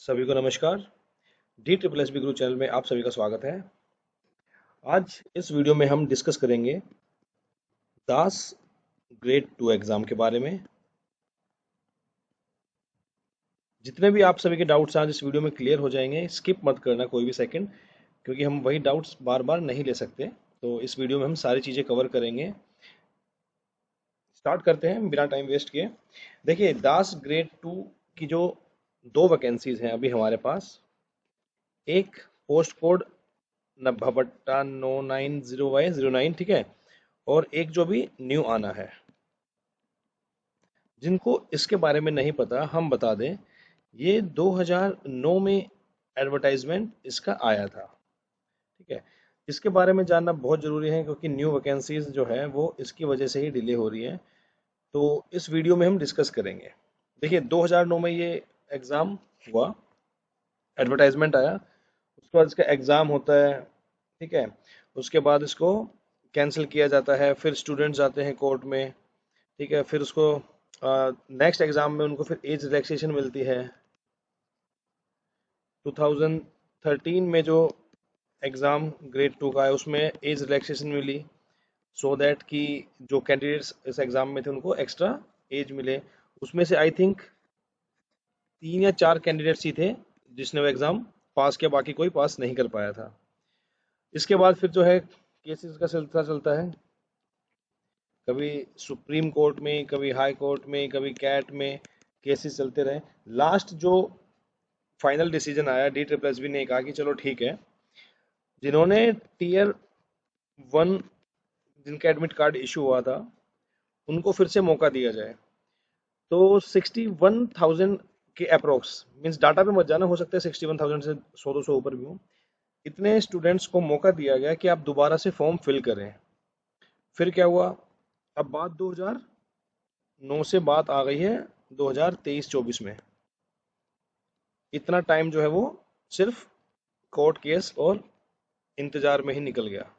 सभी को नमस्कार। डी ट्रिपल एस बी गुरु चैनल में आप सभी का स्वागत है। आज इस वीडियो में हम डिस्कस करेंगे दास ग्रेड 2 एग्ज़ाम के बारे में। जितने भी आप सभी के डाउट्स आज इस वीडियो में क्लियर हो जाएंगे। स्किप मत करना कोई भी सेकंड, क्योंकि हम वही डाउट्स बार बार नहीं ले सकते। तो इस वीडियो में हम सारी चीज़ें कवर करेंगे। स्टार्ट करते हैं बिना टाइम वेस्ट किए। देखिए, दास ग्रेड 2 की जो दो वैकेंसीज हैं अभी हमारे पास, एक पोस्ट कोड 90/990/09, ठीक है, और एक जो भी न्यू आना है। जिनको इसके बारे में नहीं पता हम बता दें, ये 2009 में एडवर्टाइजमेंट इसका आया था, ठीक है। इसके बारे में जानना बहुत ज़रूरी है, क्योंकि न्यू वैकेंसीज जो है वो इसकी वजह से ही डिले हो रही है। तो इस वीडियो में हम डिस्कस करेंगे। देखिए, 2009 में ये एग्ज़ाम हुआ, एडवर्टाइजमेंट आया, उसके बाद इसका एग्ज़ाम होता है, ठीक है। उसके बाद इसको कैंसिल किया जाता है, फिर स्टूडेंट्स जाते हैं कोर्ट में, ठीक है। फिर उसको नेक्स्ट एग्ज़ाम में उनको फिर एज रिलैक्सेशन मिलती है। 2013 में जो एग्ज़ाम ग्रेड 2 का है उसमें एज रिलैक्सेशन मिली, सो दैट कि जो कैंडिडेट्स इस एग्ज़ाम में थे उनको एक्स्ट्रा एज मिले। उसमें से आई थिंक 3 या 4 कैंडिडेट्स ही थे जिसने वो एग्ज़ाम पास किया, बाकी कोई पास नहीं कर पाया था। इसके बाद फिर जो है केसेस का सिलसिला चलता है, कभी सुप्रीम कोर्ट में, कभी हाई कोर्ट में, कभी कैट में केसेस चलते रहे। लास्ट जो फाइनल डिसीजन आया, डी ट्रिपल एस बी ने कहा कि चलो ठीक है, जिन्होंने टीयर 1 जिनका एडमिट कार्ड इशू हुआ था उनको फिर से मौका दिया जाए। तो 61,000 के अप्रोक्स, मीन्स डाटा पे मत जाना, हो सकता है 61,000 से 100-200 ऊपर भी हो, इतने स्टूडेंट्स को मौका दिया गया कि आप दोबारा से फॉर्म फिल करें। फिर क्या हुआ, अब बात 2009 से बात आ गई है 2023-24 में। इतना टाइम जो है वो सिर्फ कोर्ट केस और इंतजार में ही निकल गया।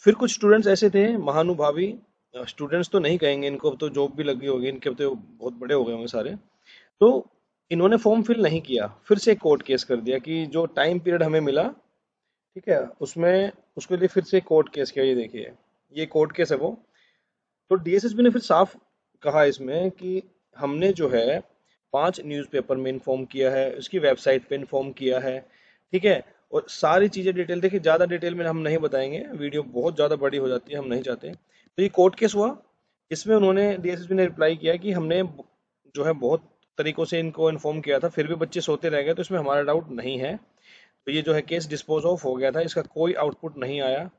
फिर कुछ स्टूडेंट्स ऐसे थे महानुभावी, स्टूडेंट्स तो नहीं कहेंगे इनको, अब तो जॉब भी लगी होगी, इनके अब तो बहुत बड़े हो गए होंगे सारे। तो इन्होंने फॉर्म फिल नहीं किया, फिर से कोर्ट केस कर दिया कि जो टाइम पीरियड हमें मिला, ठीक है, उसमें उसके लिए फिर से कोर्ट केस किया। ये देखिए, ये कोर्ट केस है वो। तो डीएसएसबी ने फिर साफ कहा इसमें कि हमने जो है 5 न्यूज़पेपर में इन्फॉर्म किया है, उसकी वेबसाइट पे इन्फॉर्म किया है, ठीक है। और सारी चीज़ें डिटेल, देखिए ज़्यादा डिटेल में हम नहीं बताएंगे, वीडियो बहुत ज़्यादा बड़ी हो जाती है, हम नहीं चाहते। तो ये कोर्ट केस हुआ। इसमें उन्होंने, डीएसएसबी ने रिप्लाई किया कि हमने जो है बहुत तरीकों से इनको इन्फॉर्म किया था, फिर भी बच्चे सोते रह गए, तो इसमें हमारा डाउट नहीं है। तो ये जो है केस डिस्पोज ऑफ हो गया था, इसका कोई आउटपुट नहीं आया,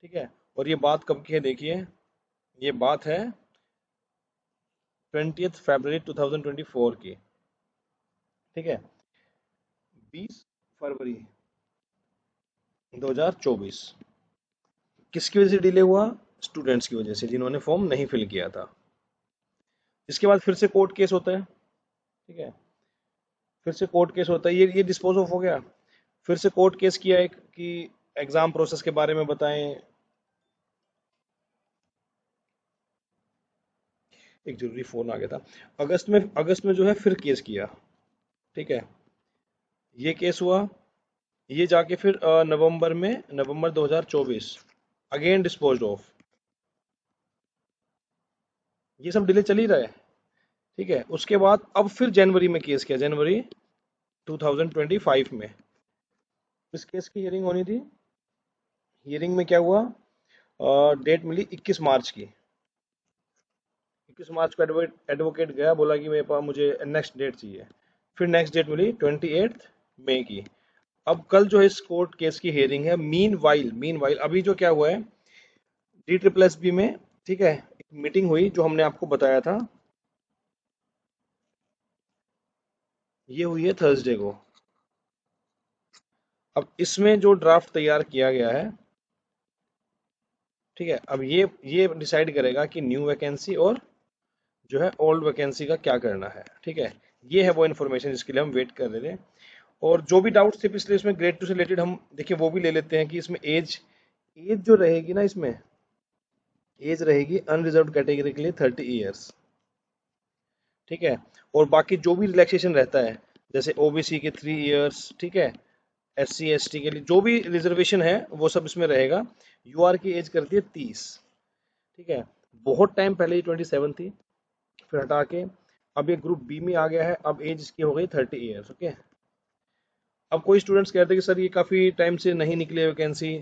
ठीक है। और ये बात कब की है देखिए, ये बात है 20 फरवरी 2024 की, ठीक है, 20 फरवरी 2024। किसकी वजह से डिले हुआ? स्टूडेंट्स की वजह से, जिन्होंने फॉर्म नहीं फिल किया था। इसके बाद फिर से कोर्ट केस होता है, ठीक है, फिर से कोर्ट केस होता है। ये डिस्पोज ऑफ हो गया। फिर से कोर्ट केस किया एक कि एग्जाम प्रोसेस के बारे में बताएं। एक जरूरी फोन आ गया था। अगस्त में जो है फिर केस किया, ठीक है, ये केस हुआ। ये जाके फिर नवंबर 2024 अगेन डिस्पोज्ड ऑफ। ये सब डिले चल ही रहा है, ठीक है। उसके बाद अब फिर जनवरी में केस किया, जनवरी 2025 में इस केस की हियरिंग होनी थी। हियरिंग में क्या हुआ, डेट मिली 21 मार्च की। 21 मार्च को एडवोकेट गया, बोला कि मेरे पास मुझे नेक्स्ट डेट चाहिए। फिर नेक्स्ट डेट मिली 28 मई की। अब कल जो है इस कोर्ट केस की हियरिंग है। मीन वाइल अभी जो क्या हुआ है, डी ट्रिपल एस बी में, ठीक है, एक मीटिंग हुई जो हमने आपको बताया था, ये हुई है थर्सडे को। अब इसमें जो ड्राफ्ट तैयार किया गया है, ठीक है, अब ये डिसाइड करेगा कि न्यू वैकेंसी और जो है ओल्ड वैकेंसी का क्या करना है, ठीक है। ये है वो इन्फॉर्मेशन जिसके लिए हम वेट कर रहे थे। और जो भी डाउट्स थे पिछले इसमें ग्रेड 2 से रिलेटेड, हम देखिए वो भी ले लेते हैं कि इसमें एज एज जो रहेगी ना, इसमें एज रहेगी अनरिजर्व कैटेगरी के लिए 30 ईयर्स, ठीक है। और बाकी जो भी रिलैक्सेशन रहता है, जैसे ओबीसी के 3 इयर्स, ठीक है, SC ST के लिए जो भी रिजर्वेशन है वो सब इसमें रहेगा। यूआर की एज करती है 30, ठीक है। बहुत टाइम पहले ये 27 थी, फिर हटा के अब ये ग्रुप बी में आ गया है, अब एज इसकी हो गई 30 इयर्स, ओके। अब कोई स्टूडेंट्स कहते हैं कि सर ये काफ़ी टाइम से नहीं निकले वैकेंसी,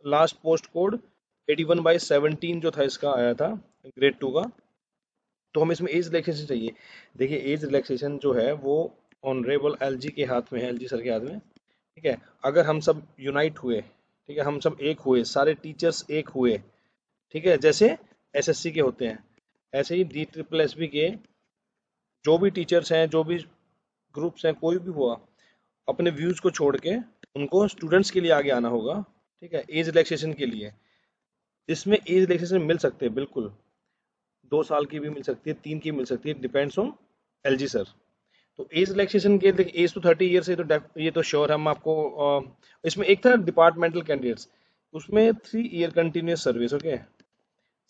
लास्ट पोस्ट कोड 81/17 जो था इसका आया था ग्रेड 2 का, तो हमें इसमें एज रिलैक्सेशन चाहिए। देखिए एज रिलैक्सेशन जो है वो ऑनरेबल एलजी के हाथ में है, एलजी सर के हाथ में, ठीक है। अगर हम सब यूनाइट हुए, ठीक है, हम सब एक हुए, सारे टीचर्स एक हुए, ठीक है, जैसे एसएससी के होते हैं, ऐसे ही डी ट्रिपल एस बी के जो भी टीचर्स हैं, जो भी ग्रुप्स हैं, कोई भी हुआ, अपने व्यूज को छोड़ के उनको स्टूडेंट्स के लिए आगे आना होगा, ठीक है, एज रिलैक्सेशन के लिए। इसमें एज रिलैक्सेशन मिल सकते हैं बिल्कुल, 2 साल की भी मिल सकती है, 3 की मिल सकती है, डिपेंड्स ऑन एलजी सर। तो एज रिलैक्सेशन के एज तो 30 ईयर से, तो ये तो श्योर हम आपको इसमें एक था डिपार्टमेंटल कैंडिडेट्स, उसमें 3 year continuous service, okay,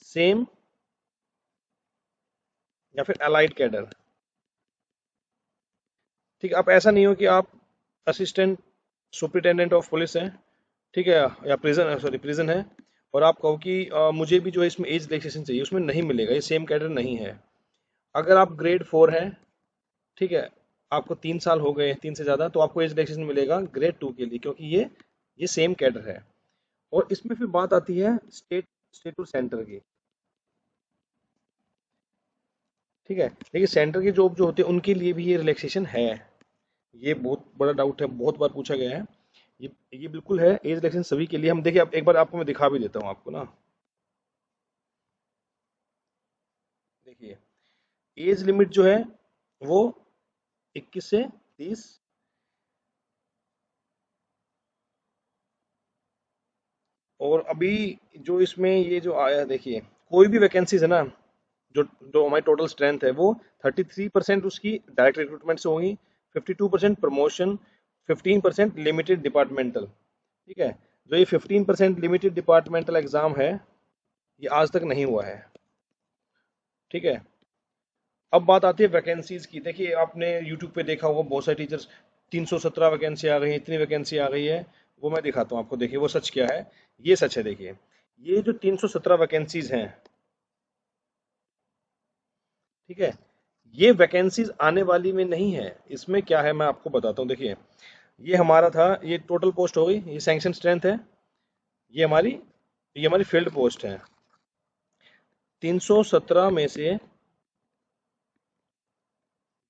same, या फिर अलाइड कैडर, ठीक है। अब ऐसा नहीं हो कि आप असिस्टेंट सुपरिटेंडेंट ऑफ पुलिस हैं, ठीक है, या प्रिजन, सॉरी प्रिजन है, और आप कहो कि मुझे भी जो है इसमें एज रिलैक्सेशन चाहिए, उसमें नहीं मिलेगा, ये सेम कैडर नहीं है। अगर आप ग्रेड 4 हैं, ठीक है, आपको 3 साल हो गए, 3 से ज़्यादा, तो आपको एज रिलैक्सेशन मिलेगा ग्रेड 2 के लिए, क्योंकि ये सेम कैडर है। और इसमें फिर बात आती है स्टेट और सेंटर की, ठीक है। देखिए सेंटर की जॉब जो होती है उनके लिए भी ये रिलैक्सेशन है, ये बहुत बड़ा डाउट है, बहुत बार पूछा गया है। ये बिल्कुल है, एज रिलैक्सेशन सभी के लिए। हम देखिए, अब एक बार आपको मैं दिखा भी देता हूँ आपको ना, देखिए एज लिमिट जो है वो 21 से 30, और अभी जो इसमें ये जो आया है, देखिए कोई भी वैकेंसीज है ना, जो जो हमारी टोटल स्ट्रेंथ है वो 33% उसकी डायरेक्ट रिक्रूटमेंट से होगी, 52% प्रमोशन, 15% लिमिटेड डिपार्टमेंटल, ठीक है। जो ये 15% लिमिटेड डिपार्टमेंटल एग्जाम है, ये आज तक नहीं हुआ है, ठीक है। अब बात आती है वैकेंसीज की। देखिए आपने यूट्यूब पे देखा होगा, बहुत सारे टीचर्स 317 वैकेंसी आ गई है, इतनी वैकेंसी आ गई है। वो मैं दिखाता हूँ आपको, देखिए वो सच क्या है। ये सच है, देखिए ये जो 317 वैकेंसीज हैं, ठीक है, ये वैकेंसीज आने वाली में नहीं है। इसमें क्या है मैं आपको बताता हूँ, देखिए ये हमारा था, ये टोटल पोस्ट हो गई, ये सैंक्शन स्ट्रेंथ है, ये हमारी फील्ड पोस्ट है। 317 में से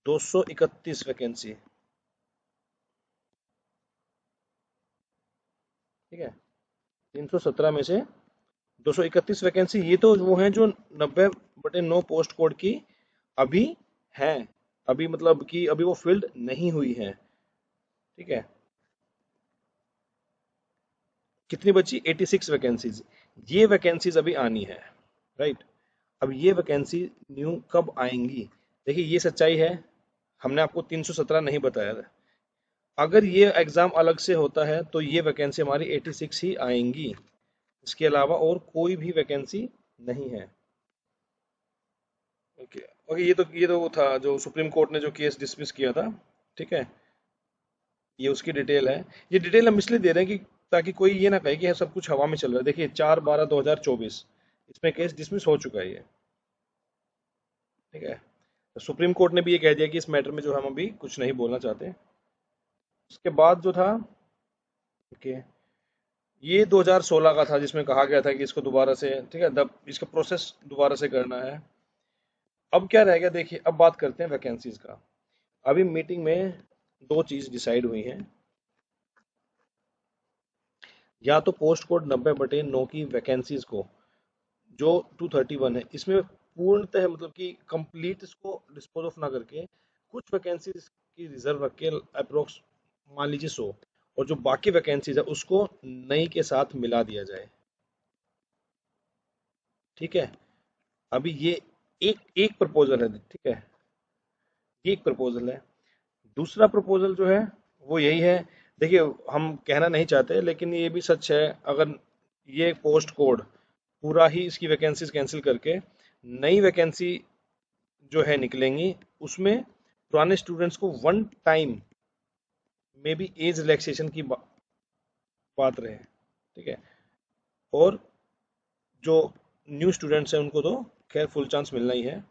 231 वैकेंसी, ठीक है, 317 में से 231 वैकेंसी, ये तो वो हैं जो 90/9 पोस्ट कोड की अभी हैं, अभी मतलब कि अभी वो फील्ड नहीं हुई है, ठीक है। कितनी बची? 86 वैकेंसीज। ये वैकेंसीज अभी आनी है, राइट। अब ये वैकेंसी न्यू कब आएंगी? देखिए ये सच्चाई है, हमने आपको 317 नहीं बताया था। अगर ये एग्जाम अलग से होता है तो ये वैकेंसी हमारी 86 ही आएंगी, इसके अलावा और कोई भी वैकेंसी नहीं है, ओके। ओके, ये तो वो था जो सुप्रीम कोर्ट ने जो केस डिसमिस किया था, ठीक है, ये उसकी डिटेल है। ये डिटेल हम इसलिए दे रहे हैं कि ताकि कोई ये ना कहे कि सब कुछ हवा में चल रहा है। देखिए 4/12/2024 इसमें केस डिसमिस हो चुका है ये, ठीक है। तो सुप्रीम कोर्ट ने भी ये कह दिया कि इस मैटर में जो हम अभी कुछ नहीं बोलना चाहते। उसके बाद जो था, ओके, ये 2016 का था जिसमें कहा गया था कि इसको दोबारा से, ठीक है, इसका प्रोसेस दोबारा से करना है। अब क्या रह गया, देखिए अब बात करते हैं वैकेंसीज का। अभी मीटिंग में दो चीज डिसाइड हुई हैं, या तो पोस्ट कोड 90/9 की वैकेंसीज को, जो 231 है, इसमें पूर्णतः मतलब कि कंप्लीट इसको डिस्पोज ऑफ ना करके कुछ वैकेंसीज की रिजर्व रख के अप्रोक्स मान लीजिए 100, और जो बाकी वैकेंसीज है उसको नई के साथ मिला दिया जाए, ठीक है। अभी ये एक एक प्रपोजल है, ठीक है, ये एक प्रपोजल है। दूसरा प्रपोजल जो है वो यही है, देखिए हम कहना नहीं चाहते लेकिन ये भी सच है, अगर ये पोस्ट कोड पूरा ही इसकी वैकेंसीज कैंसिल करके नई वैकेंसी जो है निकलेंगी, उसमें पुराने स्टूडेंट्स को वन टाइम में भी एज रिलैक्सेशन की बात रहे, ठीक है। और जो न्यू स्टूडेंट्स हैं उनको तो खैर फुल चांस मिलना ही है।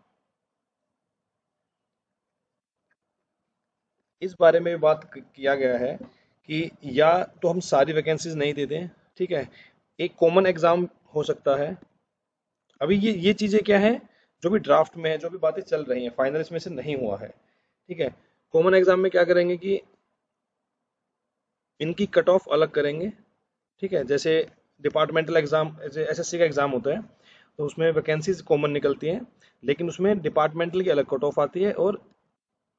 इस बारे में भी बात किया गया है कि या तो हम सारी वैकेंसीज नहीं दे दें, ठीक है, एक कॉमन एग्जाम हो सकता है। अभी ये चीजें क्या है, जो भी ड्राफ्ट में है, जो भी बातें चल रही हैं, फाइनल इसमें से नहीं हुआ है, ठीक है। कॉमन एग्जाम में क्या करेंगे कि इनकी कट ऑफ अलग करेंगे, ठीक है। जैसे डिपार्टमेंटल एग्जाम, जैसे एसएससी का एग्जाम होता है, तो उसमें वैकेंसीज कॉमन निकलती हैं, लेकिन उसमें डिपार्टमेंटल की अलग कट ऑफ आती है और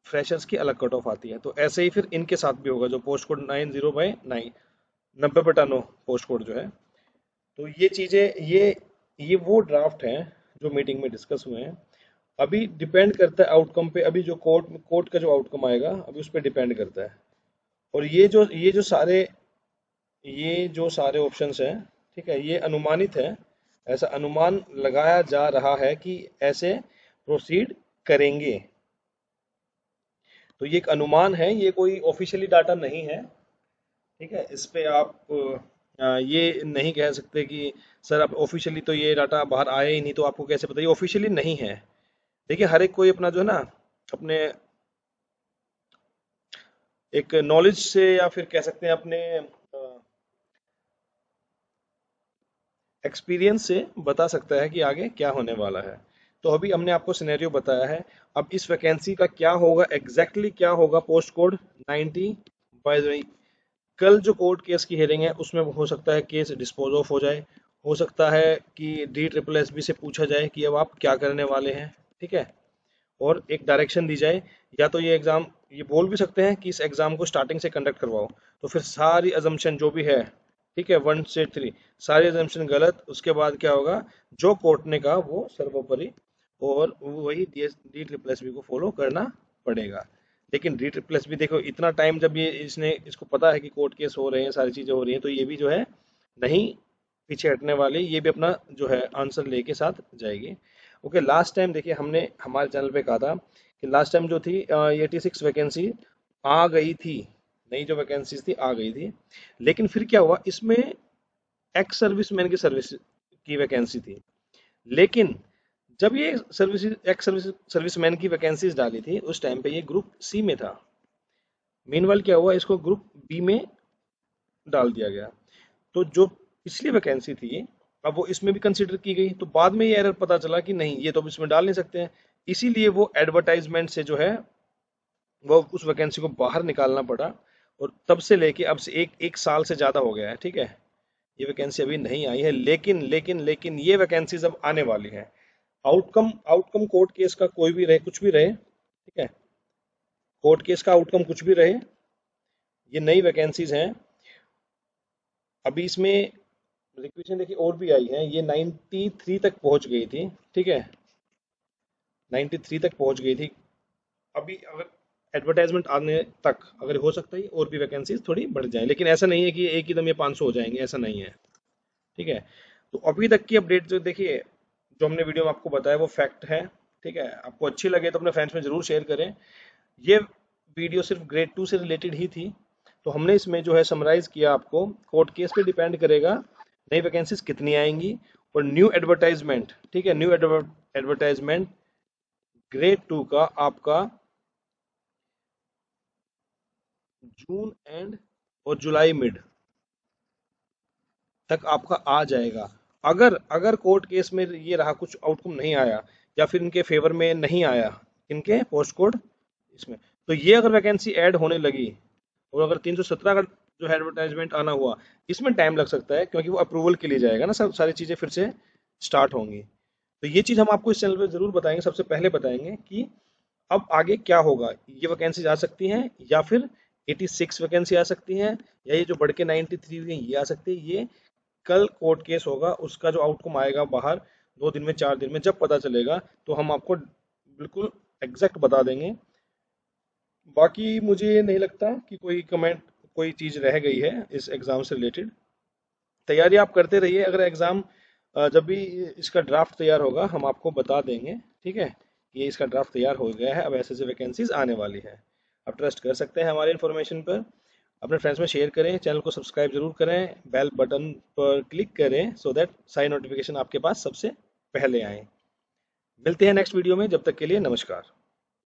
फ्रेशर्स की अलग कट ऑफ आती है। तो ऐसे ही फिर इनके साथ भी होगा, जो पोस्ट कोड 90/9, 90/9 पोस्ट कोड जो है। तो ये चीजें, ये वो ड्राफ्ट हैं जो मीटिंग में डिस्कस हुए हैं। अभी डिपेंड करता है आउटकम पे, अभी जो कोर्ट का जो आउटकम आएगा अभी उस पर डिपेंड करता है। और ये जो सारे ऑप्शंस हैं, ठीक है, ये अनुमानित है। ऐसा अनुमान लगाया जा रहा है कि ऐसे प्रोसीड करेंगे। तो ये एक अनुमान है, ये कोई ऑफिशियली डाटा नहीं है, ठीक है। इस पे आप ये नहीं कह सकते कि सर अब ऑफिशियली तो ये डाटा बाहर आया ही नहीं, तो आपको कैसे पता। ये ऑफिशियली नहीं है। देखिए हर एक कोई अपना जो है ना, अपने एक नॉलेज से, या फिर कह सकते हैं अपने एक्सपीरियंस से बता सकता है कि आगे क्या होने वाला है। तो अभी हमने आपको सिनेरियो बताया है। अब इस वैकेंसी का क्या होगा, एग्जैक्टली क्या होगा, post code 90, by the way कल जो कोर्ट केस की हेयरिंग है उसमें हो सकता है केस डिस्पोज ऑफ हो जाए, हो सकता है कि DSSS से पूछा जाए कि अब आप क्या करने वाले हैं, ठीक है। और एक डायरेक्शन दी जाए, या तो ये एग्जाम, ये बोल भी सकते हैं कि इस एग्जाम को स्टार्टिंग से कंडक्ट करवाओ। तो फिर सारी अजम्पशन जो भी है, ठीक है, 1 से 3 सारी अजम्पशन गलत, उसके बाद क्या होगा, जो कोर्ट ने कहा वो सर्वोपरि, और वही DSSS को फॉलो करना पड़ेगा। लेकिन DSSS देखो, इतना टाइम जब ये इसने इसको पता है कि कोर्ट केस हो रहे हैं, सारी चीजें हो रही हैं, तो ये भी जो है नहीं पीछे हटने वाली, ये भी अपना जो है आंसर लेके साथ जाएगी। ओके, लास्ट टाइम देखिए हमने हमारे चैनल पे कहा था कि लास्ट टाइम जो थी 86 वैकेंसी आ गई थी, नई जो वैकेंसीज थी आ गई थी। लेकिन फिर क्या हुआ, इसमें एक्स सर्विसमैन की सर्विस की वैकेंसी थी। लेकिन जब ये सर्विसमैन की वैकेंसीज डाली थी, उस टाइम पे ये ग्रुप सी में था। मीनवाइल क्या हुआ, इसको ग्रुप बी में डाल दिया गया। तो जो पिछली वैकेंसी थी, अब वो इसमें भी कंसिडर की गई। तो बाद में ये एरर पता चला कि नहीं, ये तो अब इसमें डाल नहीं सकते हैं। इसीलिए वो एडवर्टाइजमेंट से जो है वो उस वैकेंसी को बाहर निकालना पड़ा। और तब से लेके अब से एक साल से ज़्यादा हो गया है, ठीक है। ये वैकेंसी अभी नहीं आई है, लेकिन लेकिन लेकिन ये वैकेंसीज अब आने वाली है। आउटकम आउटकम कोर्ट केस का कोई भी रहे, कुछ भी रहे, ठीक है, कोर्ट केस का आउटकम कुछ भी रहे, ये नई वैकेंसीज हैं। अभी इसमें रिक्वेशन देखिए और भी आई है, ये 93 तक पहुंच गई थी, ठीक है, 93 तक पहुंच गई थी। अभी अगर एडवर्टाइजमेंट आने तक अगर हो सकता है और भी वैकेंसीज थोड़ी बढ़ जाए, लेकिन ऐसा नहीं है कि एक ही दम ये 500 हो जाएंगे, ऐसा नहीं है, ठीक है। तो अभी तक की अपडेट जो देखिए, जो हमने वीडियो में आपको बताया वो फैक्ट है, ठीक है। आपको अच्छी लगे तो अपने फ्रेंड्स में जरूर शेयर करें। ये वीडियो सिर्फ ग्रेड 2 से रिलेटेड ही थी। तो हमने इसमें जो है समराइज किया, आपको कोर्ट केस पे डिपेंड करेगा नई वैकेंसीज कितनी आएंगी। और न्यू एडवर्टाइजमेंट, ठीक है, न्यू एडवर्टाइजमेंट ग्रेड 2 का आपका जून एंड और जुलाई मिड तक आपका आ जाएगा। अगर अगर कोर्ट केस में ये रहा, कुछ आउटकम नहीं आया, या फिर इनके फेवर में नहीं आया, इनके पोस्ट कोड इसमें, तो ये अगर वैकेंसी ऐड होने लगी, और अगर 317 का जो है एडवर्टाइजमेंट आना हुआ, इसमें टाइम लग सकता है, क्योंकि वो अप्रूवल के लिए जाएगा ना, सब सारी चीज़ें फिर से स्टार्ट होंगी। तो ये चीज़ हम आपको इस चैनल पे जरूर बताएंगे, सबसे पहले बताएंगे कि अब आगे क्या होगा। ये वैकेंसी आ सकती हैं, या फिर 86 वैकेंसी आ सकती हैं, या ये जो बढ़ के 93 हुई हैं ये आ सकती है। ये कल कोर्ट केस होगा, उसका जो आउटकम आएगा बाहर 2 दिन में, 4 दिन में जब पता चलेगा, तो हम आपको बिल्कुल एग्जैक्ट बता देंगे। बाकी मुझे नहीं लगता कि कोई कमेंट, कोई चीज़ रह गई है इस एग्ज़ाम से रिलेटेड। तैयारी आप करते रहिए, अगर एग्ज़ाम जब भी इसका ड्राफ्ट तैयार होगा हम आपको बता देंगे, ठीक है, ये इसका ड्राफ्ट तैयार हो गया है, अब ऐसे ऐसे वैकेंसीज आने वाली है। आप ट्रस्ट कर सकते हैं हमारे इन्फॉर्मेशन पर। अपने फ्रेंड्स में शेयर करें, चैनल को सब्सक्राइब जरूर करें, बेल बटन पर क्लिक करें सो दैट सारी नोटिफिकेशन आपके पास सबसे पहले आए। मिलते हैं नेक्स्ट वीडियो में, जब तक के लिए नमस्कार।